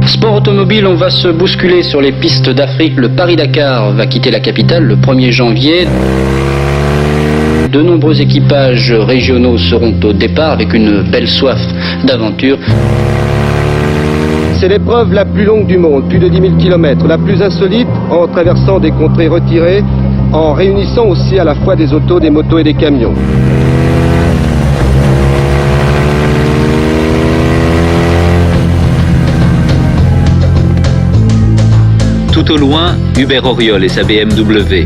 Sport automobile, on va se bousculer sur les pistes d'Afrique. Le Paris-Dakar va quitter la capitale le 1er janvier. De nombreux équipages régionaux seront au départ avec une belle soif d'aventure. C'est l'épreuve la plus longue du monde, plus de 10 000 km, la plus insolite en traversant des contrées retirées, en réunissant aussi à la fois des autos, des motos et des camions. Tout au loin, Hubert Auriol et sa BMW.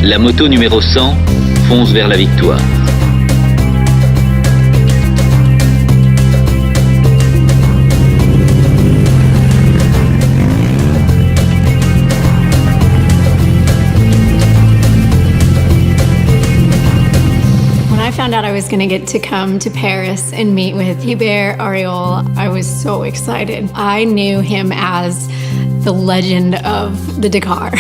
La moto numéro 100 fonce vers la victoire. I found out I was going to get to come to Paris and meet with Hubert Auriol. I was so excited. I knew him as the legend of the Dakar.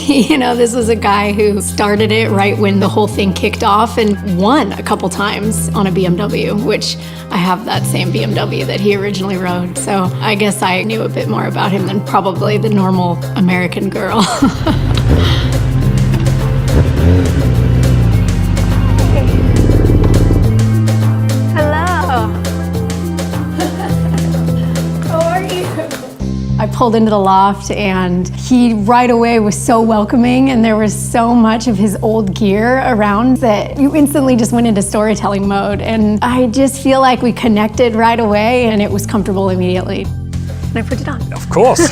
You know, this was a guy who started it right when the whole thing kicked off and won a couple times on a BMW, which I have that same BMW that he originally rode. So I guess I knew a bit more about him than probably the normal American girl. I pulled into the loft and he right away was so welcoming, and there was so much of his old gear around that you instantly just went into storytelling mode, and I just feel like we connected right away and it was comfortable immediately. And I put it on. Of course.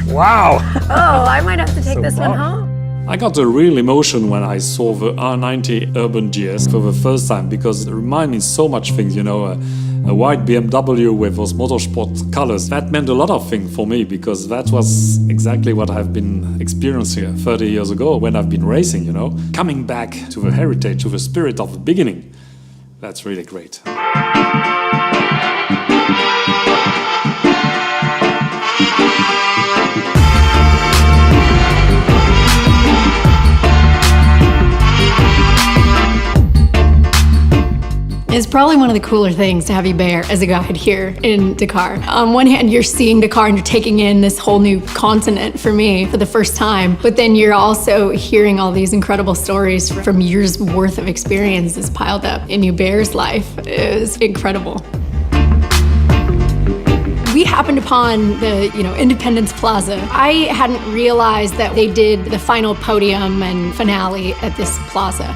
Wow. Oh, I might have to take this one home. I got a real emotion when I saw the R90 Urban GS for the first time, because it reminded me so much things, you know, a white BMW with those motorsport colors. That meant a lot of things for me, because that was exactly what I've been experiencing 30 years ago when I've been racing, you know. Coming back to the heritage, to the spirit of the beginning, that's really great. It's probably one of the cooler things to have Hubert as a guide here in Dakar. On one hand, you're seeing Dakar and you're taking in this whole new continent for me for the first time, but then you're also hearing all these incredible stories from years worth of experiences piled up in Hubert's life. It was incredible. We happened upon the, Independence Plaza. I hadn't realized that they did the final podium and finale at this plaza.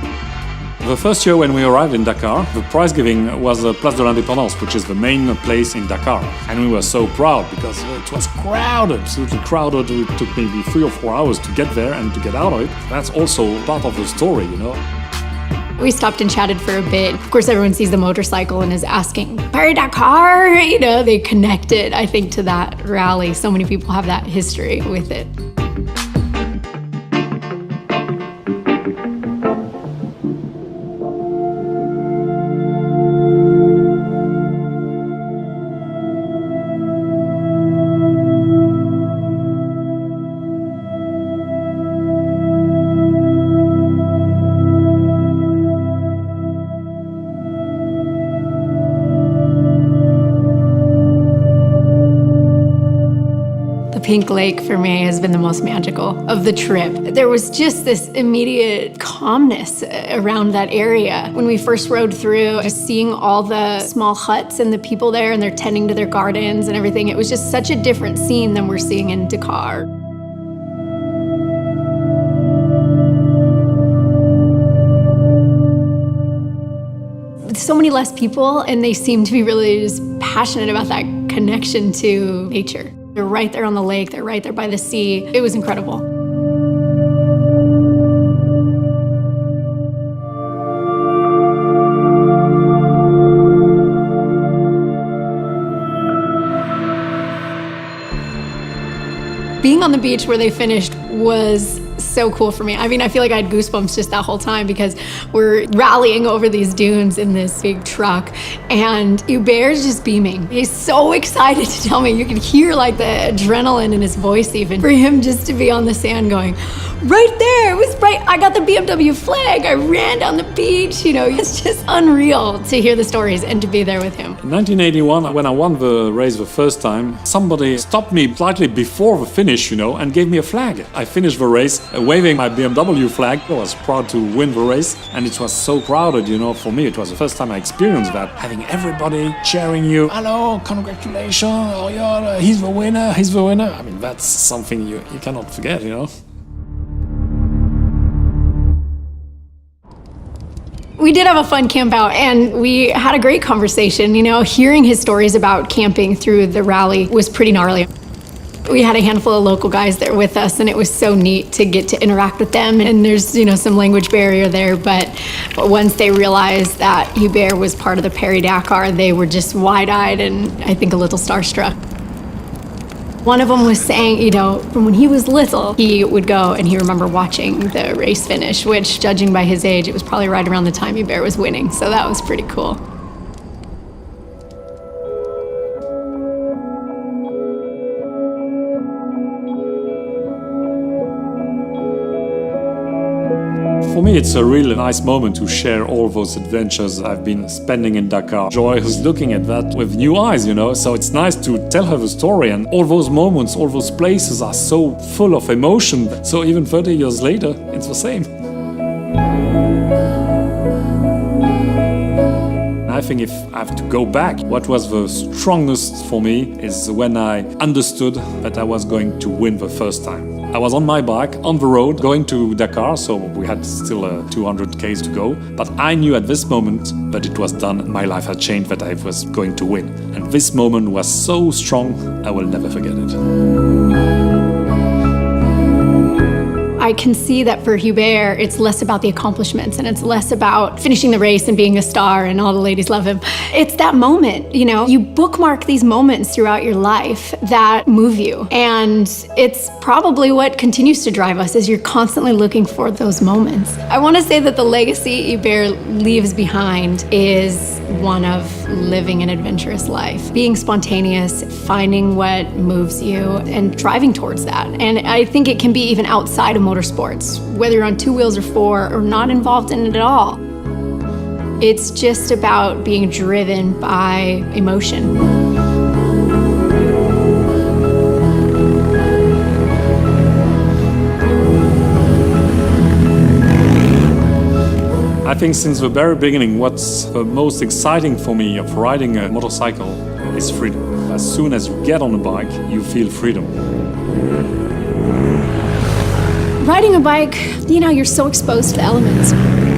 The first year when we arrived in Dakar, the prize giving was the Place de l'Indépendance, which is the main place in Dakar. And we were so proud because it was crowded, absolutely crowded. It took maybe 3 or 4 hours to get there and to get out of it. That's also part of the story, you know. We stopped and chatted for a bit. Of course, everyone sees the motorcycle and is asking, Paris-Dakar? They connected, I think, to that rally. So many people have that history with it. Pink Lake for me has been the most magical of the trip. There was just this immediate calmness around that area. When we first rode through, just seeing all the small huts and the people there and they're tending to their gardens and everything, it was just such a different scene than we're seeing in Dakar. So many less people, and they seem to be really just passionate about that connection to nature. They're right there on the lake, they're right there by the sea. It was incredible. Being on the beach where they finished was so cool for me. I mean, I feel like I had goosebumps just that whole time because we're rallying over these dunes in this big truck and Hubert's just beaming. He's so excited to tell me. You can hear like the adrenaline in his voice even. For him just to be on the sand going, right there, it was right, I got the BMW flag, I ran down the beach, it's just unreal to hear the stories and to be there with him. In 1981, when I won the race the first time, somebody stopped me slightly before the finish, and gave me a flag. I finished the race waving my BMW flag. I was proud to win the race, and it was so crowded, for me. It was the first time I experienced that, having everybody cheering you. Hello, congratulations, he's the winner, he's the winner. I mean, that's something you cannot forget, We did have a fun camp out, and we had a great conversation. Hearing his stories about camping through the rally was pretty gnarly. We had a handful of local guys there with us, and it was so neat to get to interact with them. And there's, some language barrier there, but once they realized that Hubert was part of the Paris-Dakar, they were just wide-eyed and I think a little starstruck. One of them was saying, from when he was little, he would go and he remembered watching the race finish, which, judging by his age, it was probably right around the time Hubert was winning. So that was pretty cool. For me, it's a really nice moment to share all those adventures I've been spending in Dakar. Joy who's looking at that with new eyes, so it's nice to tell her the story, and all those moments, all those places are so full of emotion. So even 30 years later, it's the same. I think if I have to go back, what was the strongest for me is when I understood that I was going to win the first time. I was on my bike, on the road, going to Dakar, so we had still 200 k's to go. But I knew at this moment that it was done, my life had changed, that I was going to win. And this moment was so strong, I will never forget it. I can see that for Hubert, it's less about the accomplishments and it's less about finishing the race and being a star and all the ladies love him. It's that moment, you bookmark these moments throughout your life that move you. And it's probably what continues to drive us, is you're constantly looking for those moments. I want to say that the legacy Hubert leaves behind is one of living an adventurous life, being spontaneous, finding what moves you and driving towards that. And I think it can be even outside of motorsports, whether you're on 2 wheels or 4 or not involved in it at all. It's just about being driven by emotion. I think since the very beginning, what's the most exciting for me of riding a motorcycle is freedom. As soon as you get on a bike, you feel freedom. Riding a bike, you're so exposed to the elements.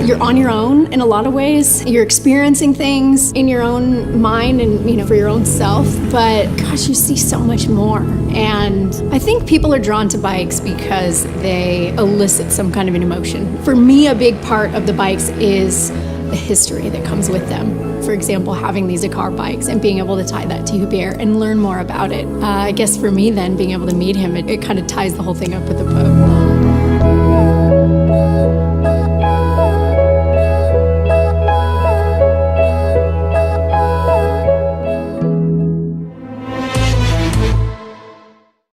You're on your own in a lot of ways. You're experiencing things in your own mind and, for your own self. But gosh, you see so much more. And I think people are drawn to bikes because they elicit some kind of an emotion. For me, a big part of the bikes is the history that comes with them. For example, having these Dakar bikes and being able to tie that to Hubert and learn more about it. I guess for me then, being able to meet him, it kind of ties the whole thing up with the boat.